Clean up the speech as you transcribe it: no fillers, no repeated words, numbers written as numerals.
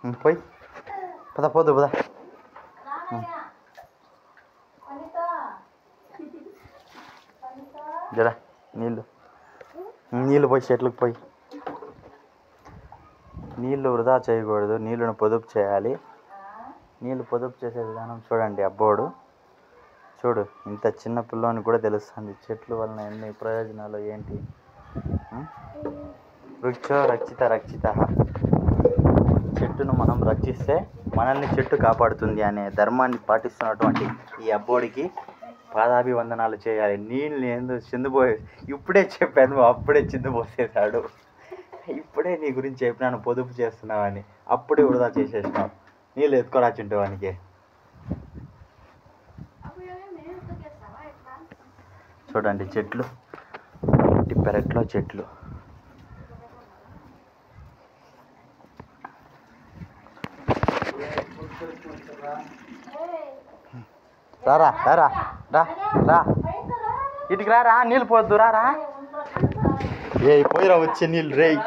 పోయి పద పోదు పద. జరా నీళ్ళు పోయి చెట్లకు పోయి. నీళ్ళు వృధా చేయకూడదు, నీళ్ళను పొదుపు చేయాలి. నీళ్ళు పొదుపు చేసే విధానం చూడండి. అబ్బోడు చూడు, ఇంత చిన్న పిల్లోని కూడా తెలుస్తుంది చెట్లు వలన ఎన్ని ప్రయోజనాలు ఏంటి. వృక్షో రక్షిత రక్షిత. చెట్టును మనం రక్షిస్తే మనల్ని చెట్టు కాపాడుతుంది అనే ధర్మాన్ని పాటిస్తున్నటువంటి ఈ అబ్బోడికి పాదాభివందనాలు చేయాలి. నీళ్ళు ఎందుకు చిందిపోయి ఇప్పుడే చెప్పాను, అప్పుడే చిందిపోసేసాడు. ఇప్పుడే నీ గురించి చెప్పినాను పొదుపు చేస్తున్నావని, అప్పుడే వృధా చేసేసినావు. నీళ్ళు ఎత్తుకోరా చింటవానికి. చూడండి చెట్లు, ఇంటి పెరట్లో చెట్లు. రారా రారా రా రా ఇటుకి రా నీళ్ళు పోద్దు రా. ఏ పోయిరా వచ్చే నీళ్ళు రేయ్.